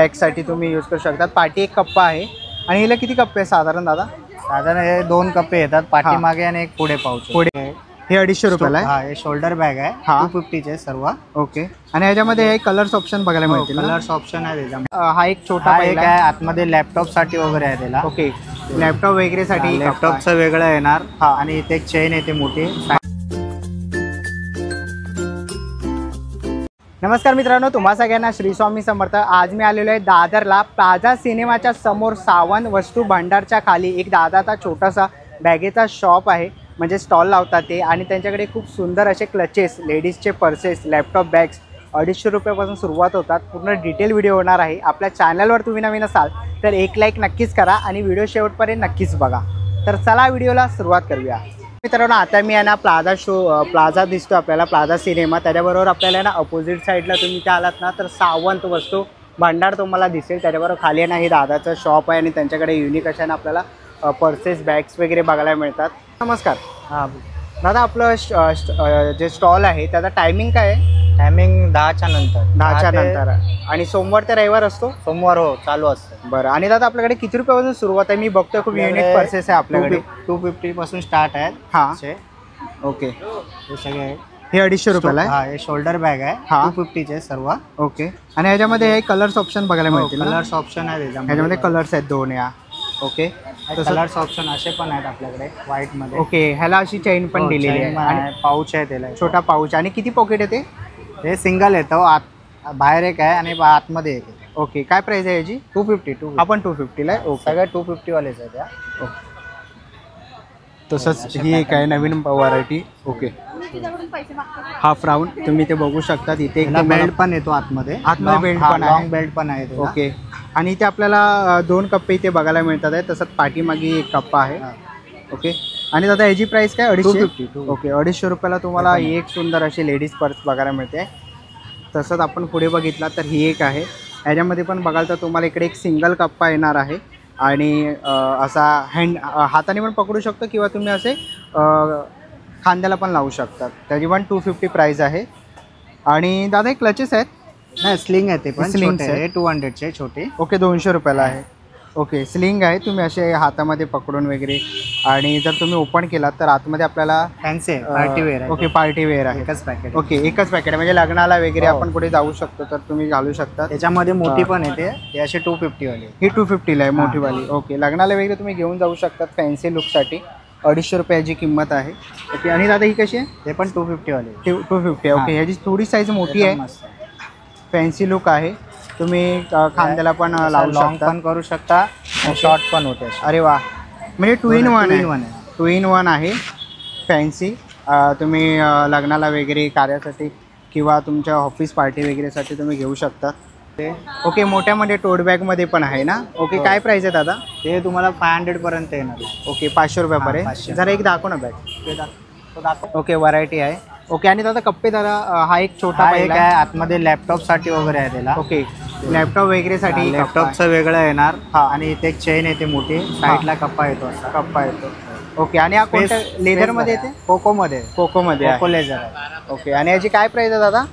बॅगसाठी तुम्ही यूज करू शकता। पाठी एक कप्पा आहे आणि हिला किती कप्पे आहे साधारण दादा? साधारण हे 2 कप्पे येतात, पाठीमागे आणि एक पुढे पाऊच। पुढे हे 250 रुपयाला आहे। हा, हे शोल्डर बॅग आहे, 250 चे सर्व। ओके, आणि ह्याच्यामध्ये हे कलर्स ऑप्शन बघायला मिळतील। कलर्स ऑप्शन आहे त्याच्यामध्ये। हा एक छोटा एक आहे आतमध्ये लॅपटॉप साठी वगैरे आहे त्याला। ओके, लॅपटॉप वगैरे साठी लॅपटॉपचं वेगळं येणार। हा, आणि इथे एक चेन येते मोठी। नमस्कार मित्रांनो, तुम्हा सगळ्यांना श्री स्वामी समर्थ। आज मी आलेलो आहे दादरला प्लाझा सिनेमाच्या समोर सावंत वस्तू भांडारच्या खाली एक दादाचा छोटासा बॅगेचा शॉप आहे, म्हणजे स्टॉल लावतात ते। आणि त्यांच्याकडे खूप सुंदर असे क्लचेस, लेडीजचे पर्सेस, लॅपटॉप बॅग्स 250 रुपयापासून सुरुवात होतात। पूर्ण डिटेल व्हिडिओ होणार आहे। आपल्या चॅनलवर तुम्ही नवीन असाल तर एक लाईक नक्कीच करा आणि व्हिडिओ शेवटपर्यंत नक्कीच बघा। तर चला व्हिडिओला सुरुवात करूया। मित्रांनो, आता मी आहे ना प्लाझा दिसतो आपल्याला, प्लाझा सिनेमा। त्याच्याबरोबर आपल्याला ना अपोजिट साईडला तुम्ही त्या आलात ना तर सावंत वस्तू भांडार तुम्हाला दिसेल। त्याच्याबरोबर खाली आहे ना हे दादाचं शॉप आहे आणि त्यांच्याकडे युनिक अशा ना आपल्याला पर्सेस, बॅग्स वगैरे बघायला मिळतात। नमस्कार। हां दादा, आपलं जे स्टॉल आहे त्याचा टायमिंग काय आहे? टायमिंग 10च्या नंतर। 10च्या नंतर आणि सोमवार ते रविवार असतो? सोमवार हो चालू असतं। बरं, आणि दादा आपल्याकडे किती रुपयापासून सुरुवात आहे? मी बघतोय खूप युनिक पर्सेस आहे आपल्याकडे। 250 पासून स्टार्ट आहेत। हां, ओके, हे सगळे हे 250 रुपयाला आहे। हा, हे शोल्डर बॅग आहे, 250 चे सर्व। ओके, आणि ह्याच्यामध्ये हे कलर्स ऑप्शन बघायला मिळतील? कलर्स ऑप्शन आहे त्याच्यामध्ये। ह्याच्यामध्ये कलर्स आहेत 2 या। ओके, कलर्स ऑप्शन असे पण आहेत आपल्याकडे व्हाईट मध्ये। ओके, ह्याला अशी चेन पण दिलेली आहे आणि पाऊच आहे त्याला, छोटा पाऊच। आणि किती पॉकेट येते? हे सिंगल येतं, आत बाहेर एक आहे आणि आतमध्ये एक आहे। ओके, काय प्राइस आहे याची? 250। आपण 250 ला आहे। सगळ्या 250 वालेच आहे त्या। तसंच ही एक आहे नवीन व्हरायटी। ओके, हाफ राऊंड तुम्ही ते बघू शकता। इथे एक बेल्ट पण येतो आतमध्ये बेल्ट पण आहे, लॉंग बेल्ट पण आहे। ओके, आणि इथे आपल्याला 2 कप्पे इथे बघायला मिळतात आहे। तसंच पाठीमागे एक कप्पा आहे। ओके, आणि दादा याची प्राइस काय? 250। ओके, 250 रुपयाला तुम्हाला एक सुंदर अशी लेडीज पर्स बघायला मिळते। तसंच आपण पुढे बघितला तर ही एक आहे। ह्याच्यामध्ये पण बघाल तर तुम्हाला इकडे एक सिंगल कप्पा येणार आहे आणि असा हाताने पण पकडू शकतो किंवा तुम्ही असे खांद्याला पण लावू शकतात। त्याची पण 250 प्राइस आहे। आणि दादा एक क्लचेस आहेत? नाही, स्लिंग आहे ते पण। स्लिंग आहे 200 चे छोटे। ओके, 200 रुपयाला आहे। ओके, स्लिंग आहे, तुम्ही असे हातामध्ये पकडून वगैरे। आणि जर तुम्ही ओपन केलात तर आतमध्ये आपल्याला फॅन्सी पार्टी वेअर आहे। ओके, पार्टी वेअर आहे। एकच पॅकेट। ओके, एकच पॅकेट म्हणजे लग्नाला वगैरे आपण कुठे जाऊ शकतो तर तुम्ही घालू शकता। त्याच्यामध्ये मोठी पण येते, ते असे 250 वाली। ही 250 ला आहे मोठी वाली। ओके, लग्नाला वगैरे तुम्ही घेऊन जाऊ शकतात फॅन्सी लुकसाठी। 250 रुपयाची किंमत आहे। ओके, आणि दादा ही कशी आहे? ते पण 250 वाली। 250। ओके, ह्याची थोडी साईज मोठी आहे, फॅन्सी लुक आहे। तुम्ही खांद्याला पण लावू शकता, पण करू शकता, शॉर्ट पण होते। अरे वा, म्हणजे 2 in 1 आहे। 2 in 1 आहे, फॅन्सी। तुम्ही लग्नाला वगैरे कार्यासाठी किंवा तुमच्या ऑफिस पार्टी वगैरेसाठी तुम्ही घेऊ शकता। ओके, मोठ्यामध्ये टोट बॅगमध्ये पण आहे ना? ओके, काय प्राइस आहे दादा? ते तुम्हाला 500 पर्यंत येणार। ओके, 500 रुपयापर्यंत। जरा एक दाखव ना बॅग। ओके, व्हरायटी आहे। ओके, आणि दादा कप्पे दादा हा एक छोटा एक आहे, आतमध्ये लॅपटॉप साठी वगैरे आहे त्याला। ओके, लॅपटॉप वगैरे साठी लॅपटॉपचं वेगळं येणार। आणि इथे एक चेन येते मोठी, साईडला कप्पा येतो, असा कप्पा येतो। ओके, आणि हा कोणत्या लेदर मध्ये येते? कोको मध्ये कोको लेझर आहे। ओके, आणि याची काय प्राइस आहे दादा?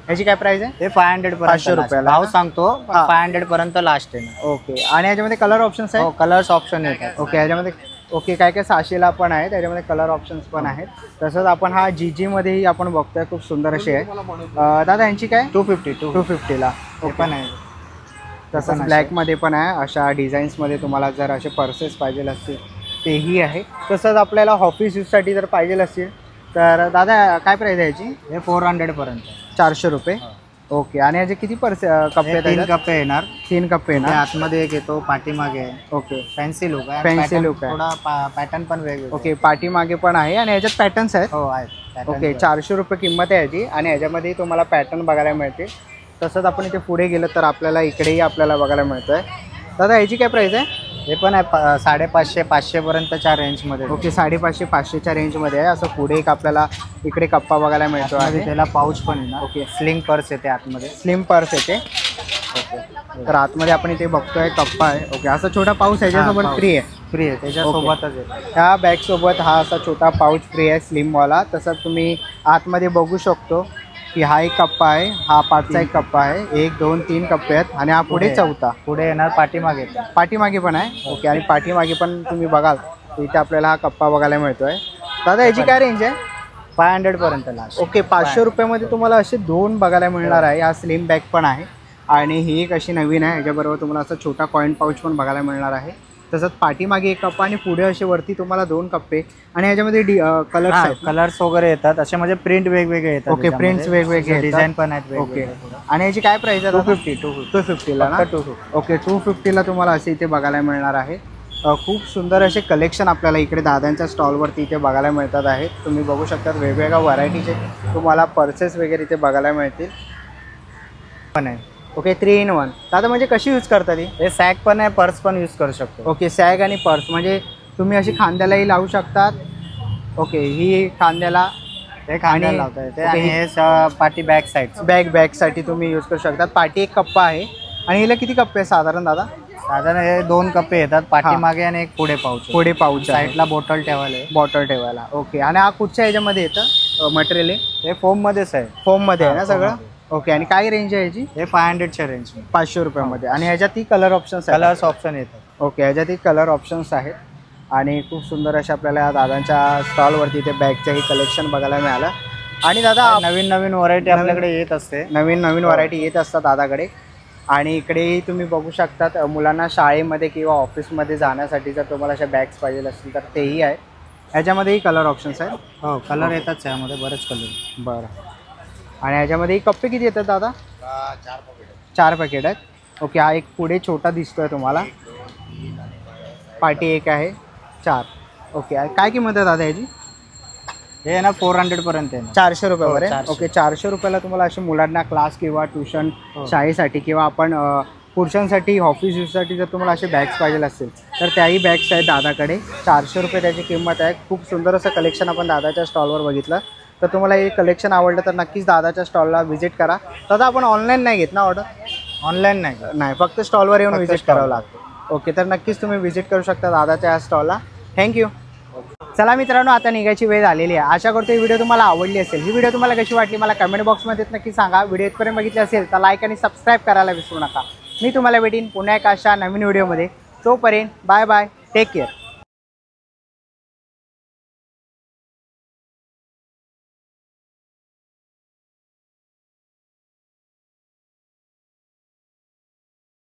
याची काय प्राइस आहे? ते 500 500 रुपयाला भाव सांगतो, 500 पर्यंत लास्ट आहे। ओके, आणि याच्यामध्ये कलर ऑप्शन्स आहे? कलर्स ऑप्शन येतात। ओके, याच्यामध्ये ओके काय 600ला पण आहे, त्याच्यामध्ये कलर ऑप्शन्स पण आहेत। तसंच आपण हा GG मध्येही आपण बघतोय, खूप सुंदर अशी आहे। दादा यांची काय? 250 ला पण आहे। तसंच ब्लॅकमध्ये पण आहे, अशा डिझाईन्समध्ये तुम्हाला जर असे पर्सेस पाहिजे असतील तेही आहे। तसंच आपल्याला ऑफिस यूजसाठी जर पाहिजे असतील तर दादा काय प्राइस आहे याची? हे 400 पर्यंत, 400 रुपये। ओके, आणि याचे किती कप्पे आहेत? 3 कप्पे येणार। 3 कप्पे येणार। आतमध्ये एक येतो, पाठीमागे आहे। ओके, फॅन्सी लुक आहे, फॅन्सी लुक आहे, थोडा पॅटर्न पण वेगवेगळा। ओके, पाठीमागे पण आहे आणि याच्यात पॅटर्न्स आहेत? हो आहेत। ओके, 400 रुपये किंमत आहे याची आणि याच्यामध्ये तुम्हाला पॅटर्न बघायला मिळते। तसंच आपण इथे पुढे गेलो तर आपल्याला इकडेही आपल्याला बघायला मिळतंय। दादा याची काय प्राइस आहे? हे पण आहे 550-500 पर्यंतच्या रेंजमध्ये। ओके, 550-500च्या रेंजमध्ये आहे। असं पुढे एक आपल्याला इकडे कप्पा बघायला मिळतो आहे, त्याला पाऊच पण येणार। ओके, स्लिंग पर्स येते आतमध्ये, स्लिम पर्स येते। ओके, तर आतमध्ये आपण इथे बघतोय कप्पा आहे। ओके, असा छोटा पाऊच ह्याच्यासोबत फ्री आहे, त्याच्यासोबतच आहे। ह्या बॅगसोबत हा असा छोटा पाऊच फ्री आहे स्लिमवाला। तसंच तुम्ही आतमध्ये बघू शकतो की हा एक कप्पा आहे, हा 5चा एक कप्पा आहे, 1 2 3 कप्पे आहेत आणि हा पुढे चौथा. पुढे येणार पाठीमागे येतं. पाठीमागे पण आहे. ओके, आणि पाठीमागे पण तुम्ही बघाल इथे आपल्याला हा कप्पा बघायला मिळतोय. दादा याची काय रेंज आहे? 500 पर्यंत लास्ट. ओके, 500 रुपयामध्ये तुम्हाला असे 2 बघायला मिळणार आहे. हा स्लिम बॅग पण आहे आणि ही एक अशी नवीन आहे. याच्याबरोबर तुम्हाला असं छोटा कॉईन पाऊच पण बघायला मिळणार आहे. तसंच पाठीमागे एक कप्पा आणि पुढे असे वरती तुम्हाला 2 कप्पे आणि ह्याच्यामध्ये कलर्स आहेत. कलर्स वगैरे येतात असे, म्हणजे प्रिंट वेगवेगळे येतात. ओके, प्रिंट्स वेगवेगळे डिझाईन पण आहेत. ओके, आणि याची काय प्राइस आहे? 250 ना? ओके, 250ला तुम्हाला असे इथे बघायला मिळणार आहे. खूप सुंदर असे कलेक्शन आपल्याला इकडे दादांच्या स्टॉलवरती इथे बघायला मिळतात आहेत. तुम्ही बघू शकता वेगवेगळ्या व्हरायटीचे तुम्हाला पर्सेस वगैरे इथे बघायला मिळतील पण आहे. Okay, 3 in 1. दादा म्हणजे कशी यूज करता ती? हे सॅक पण आहे, पर्स पण यूज करू शकतो. ओके, सॅग आणि पर्स म्हणजे तुम्ही अशी खांद्यालाही लावू शकतात. ओके, ही खांद्याला हे खांद्याला लावता येते आणि हे पाठी बॅक साईड बॅगसाठी तुम्ही यूज करू शकतात. पाठी एक कप्पा आहे आणि हिला किती कप्पे आहे साधारण दादा? साधारण हे 2 कप्पे येतात पाठीमागे आणि एक पुढे पाऊच साईडला बॉटल ठेवायला. ओके, आणि हा कुठच्या ह्याच्यामध्ये येतं मटेरियल? हे फोम मध्येच आहे. फोममध्ये आहे ना सगळं? ओके, आणि काय रेंज आहे याची? हे 500च्या रेंज, 500 रुपयामध्ये. आणि ह्याच्यात कलर ऑप्शन्स आहेत? कलर्स ऑप्शन येतात. ओके, ह्याच्यात कलर ऑप्शन्स आहेत आणि खूप सुंदर अशा आपल्याला दादांच्या स्टॉलवरती इथे बॅगचंही कलेक्शन बघायला मिळालं. आणि दादा नवीन व्हरायटी आपल्याकडे येत असते. नवीन व्हरायटी येत असतात दादाकडे. आणि इकडेही तुम्ही बघू शकतात मुलांना शाळेमध्ये किंवा ऑफिसमध्ये जाण्यासाठी जर तुम्हाला अशा बॅग्स पाहिजे असतील तर तेही आहे. ह्याच्यामध्येही कलर ऑप्शन्स आहेत. हो, कलर येतात यामध्ये, बरेच कलर. बरं, आणि ह्याच्यामध्ये कप्पे किती येतात दादा? 4 पॅकेट आहेत. ओके, हा एक पुढे छोटा दिसतोय तुम्हाला, पाठी एक आहे, 4. ओके, काय किंमत आहे दादा याची? हे ना 400 पर्यंत आहे. 400 रुपयावर आहे. ओके, 400 रुपयाला तुम्हाला असे मुलांना क्लास किंवा ट्युशन शाळेसाठी किंवा आपण पुरुषांसाठी ऑफिस यूजसाठी जर तुम्हाला असे बॅग्स पाहिजे असतील तर त्याही बॅग्स आहेत दादाकडे. 400 रुपये त्याची किंमत आहे. खूप सुंदर असं कलेक्शन आपण दादाच्या स्टॉलवर बघितलं. तर तुम्हाला हे कलेक्शन आवडलं तर नक्कीच दादाच्या स्टॉलला व्हिजिट करा. दादा आपण ऑनलाईन नाही घेत ना ऑर्डर? ऑनलाईन नाही, फक्त स्टॉलवर येऊन व्हिजिट करावं लागतं. ओके, तर नक्कीच तुम्ही व्हिजिट करू शकता दादाच्या या स्टॉलला. थँक्यू. चला मित्रांनो, आता निघायची वेळ झालेली आहे. आशा करतो ही व्हिडिओ तुम्हाला आवडली असेल. ही व्हिडिओ तुम्हाला कशी वाटली मला कमेंट बॉक्समध्ये नक्की सांगा. व्हिडिओ इथपर्यंत बघितली असेल तर लाईक आणि सबस्क्राईब करायला विसरू नका. मी तुम्हाला भेटीन पुन्हा एक अशा नवीन व्हिडिओमध्ये. तोपर्यंत बाय बाय, टेक केअर.